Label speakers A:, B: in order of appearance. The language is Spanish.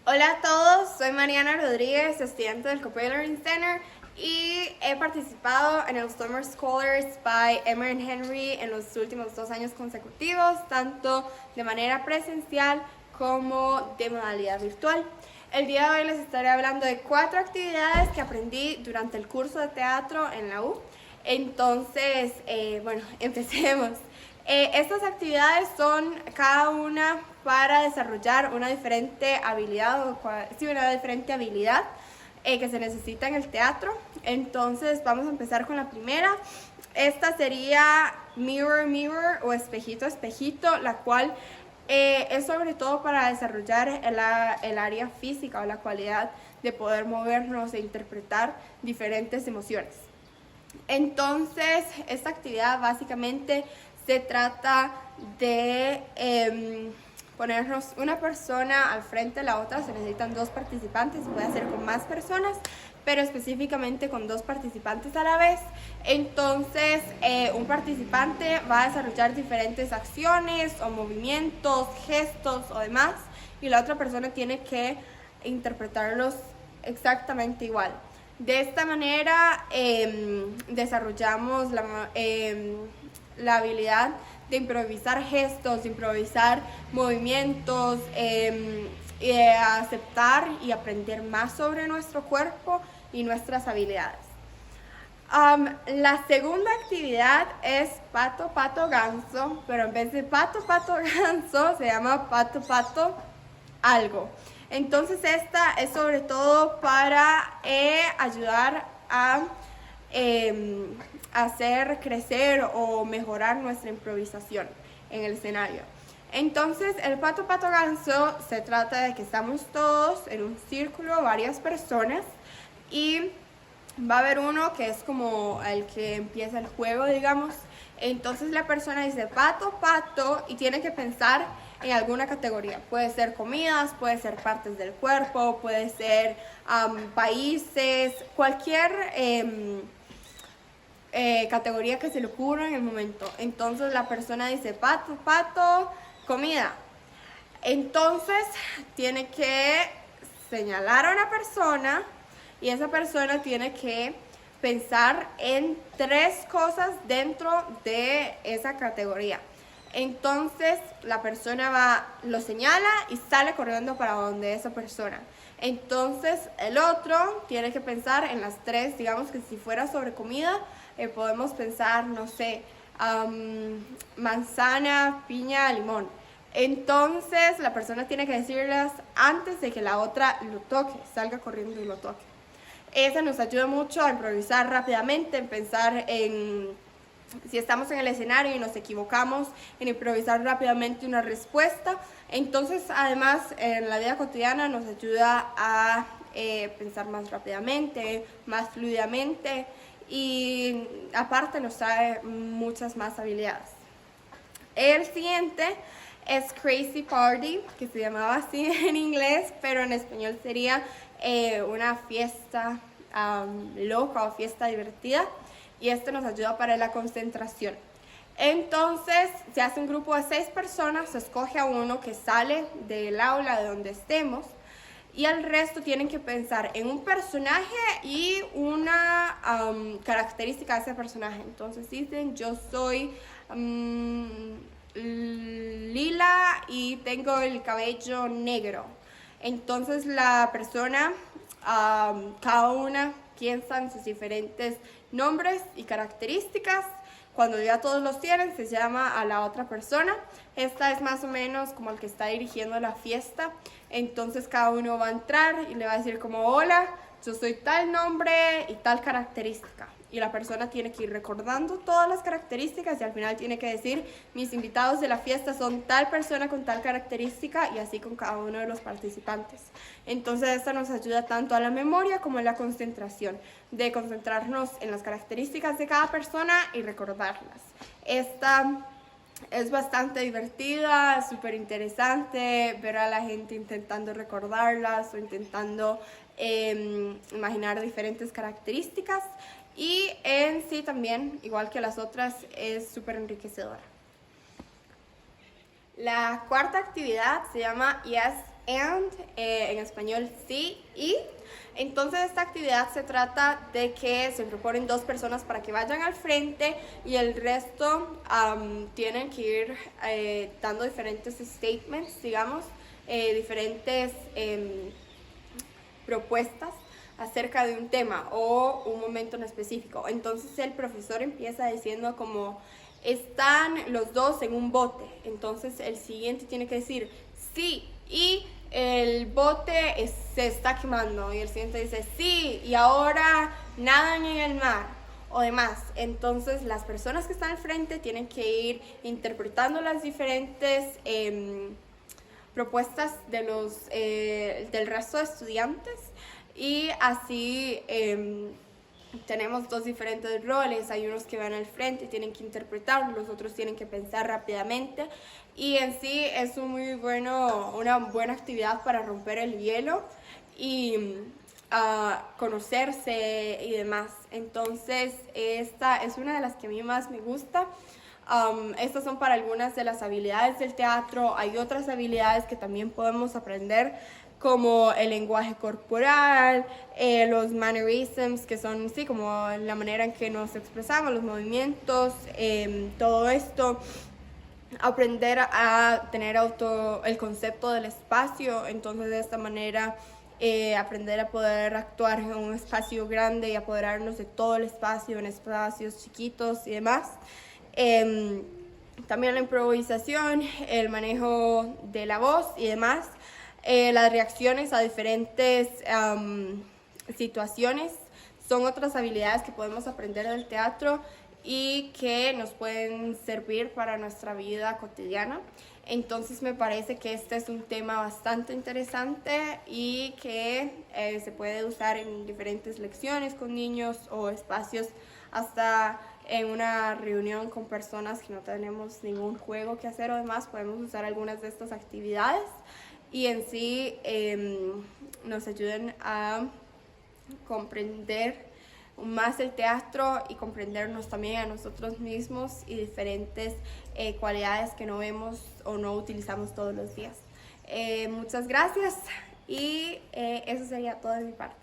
A: Hola a todos, soy Mariana Rodríguez, estudiante del Coppel Learning Center y he participado en el Summer Scholars by Emory Henry en los últimos 2 años consecutivos, tanto de manera presencial como de modalidad virtual. El día de hoy les estaré hablando de 4 actividades que aprendí durante el curso de teatro en la U. Entonces, empecemos. Estas actividades son cada una para desarrollar una diferente habilidad que se necesita en el teatro. Entonces vamos a empezar con la primera. Esta sería Mirror Mirror o Espejito Espejito, la cual es sobre todo para desarrollar el área física o la cualidad de poder movernos e interpretar diferentes emociones. Entonces, esta actividad básicamente se trata de ponernos una persona al frente de la otra. Se necesitan 2 participantes, puede ser con más personas, pero específicamente con 2 participantes a la vez. Entonces, un participante va a desarrollar diferentes acciones o movimientos, gestos o demás, y la otra persona tiene que interpretarlos exactamente igual. De esta manera desarrollamos la habilidad de improvisar gestos, de improvisar movimientos, de aceptar y aprender más sobre nuestro cuerpo y nuestras habilidades. La segunda actividad es pato, pato, ganso, pero en vez de pato, pato, ganso, se llama pato, pato, algo. Entonces esta es sobre todo para ayudar a hacer crecer o mejorar nuestra improvisación en el escenario. Entonces el pato pato ganso se trata de que estamos todos en un círculo, varias personas, y va a haber uno que es como el que empieza el juego, digamos. Entonces la persona dice pato, pato, y tiene que pensar en alguna categoría. Puede ser comidas, puede ser partes del cuerpo, puede ser países, cualquier categoría que se le ocurra en el momento. Entonces la persona dice pato, pato, comida. Entonces tiene que señalar a una persona y esa persona tiene que pensar en 3 cosas dentro de esa categoría. Entonces la persona lo señala y sale corriendo para donde esa persona. Entonces el otro tiene que pensar en las 3, digamos que si fuera sobre comida, podemos pensar, no sé, manzana, piña, limón. Entonces la persona tiene que decirlas antes de que la otra lo toque, salga corriendo y lo toque. Eso nos ayuda mucho a improvisar rápidamente, en pensar en, si estamos en el escenario y nos equivocamos, en improvisar rápidamente una respuesta. Entonces, además, en la vida cotidiana nos ayuda a pensar más rápidamente, más fluidamente, y aparte nos trae muchas más habilidades. El siguiente es Crazy Party, que se llamaba así en inglés, pero en español sería una fiesta loca o fiesta divertida, y esto nos ayuda para la concentración. Entonces se hace un grupo de 6 personas, se escoge a uno que sale del aula de donde estemos, y el resto tienen que pensar en un personaje y una característica de ese personaje. Entonces dicen, yo soy lila y tengo el cabello negro. Entonces la persona, cada una piensa en sus diferentes nombres y características. Cuando ya todos los tienen, se llama a la otra persona. Esta es más o menos como el que está dirigiendo la fiesta. Entonces cada uno va a entrar y le va a decir como, hola, yo soy tal nombre y tal característica. Y la persona tiene que ir recordando todas las características y al final tiene que decir, mis invitados de la fiesta son tal persona con tal característica, y así con cada uno de los participantes. Entonces esta nos ayuda tanto a la memoria como a la concentración, de concentrarnos en las características de cada persona y recordarlas. Esta es bastante divertida, súper interesante ver a la gente intentando recordarlas o intentando imaginar diferentes características, y en sí también, igual que las otras, es súper enriquecedora. La cuarta actividad se llama Yes, and, en español sí y. Entonces esta actividad se trata de que se proponen 2 personas para que vayan al frente y el resto tienen que ir dando diferentes statements, digamos, diferentes propuestas acerca de un tema o un momento en específico. Entonces el profesor empieza diciendo como están los 2 en un bote, entonces el siguiente tiene que decir sí y el bote se está quemando y el siguiente dice sí y ahora nadan en el mar o demás. Entonces las personas que están al frente tienen que ir interpretando las diferentes propuestas de del resto de estudiantes y así tenemos 2 diferentes roles. Hay unos que van al frente y tienen que interpretar, los otros tienen que pensar rápidamente y en sí es una buena actividad para romper el hielo y conocerse y demás. Entonces esta es una de las que a mí más me gusta. Estas son para algunas de las habilidades del teatro. Hay otras habilidades que también podemos aprender, como el lenguaje corporal, los mannerisms, que son sí, como la manera en que nos expresamos, los movimientos, todo esto. Aprender a tener el concepto del espacio, entonces de esta manera aprender a poder actuar en un espacio grande y apoderarnos de todo el espacio, en espacios chiquitos y demás. También la improvisación, el manejo de la voz y demás, las reacciones a diferentes situaciones son otras habilidades que podemos aprender del teatro y que nos pueden servir para nuestra vida cotidiana. Entonces me parece que este es un tema bastante interesante y que se puede usar en diferentes lecciones con niños o espacios, hasta en una reunión con personas que no tenemos ningún juego que hacer o demás, podemos usar algunas de estas actividades y en sí nos ayuden a comprender más el teatro y comprendernos también a nosotros mismos y diferentes cualidades que no vemos o no utilizamos todos los días. Muchas gracias y eso sería todo de mi parte.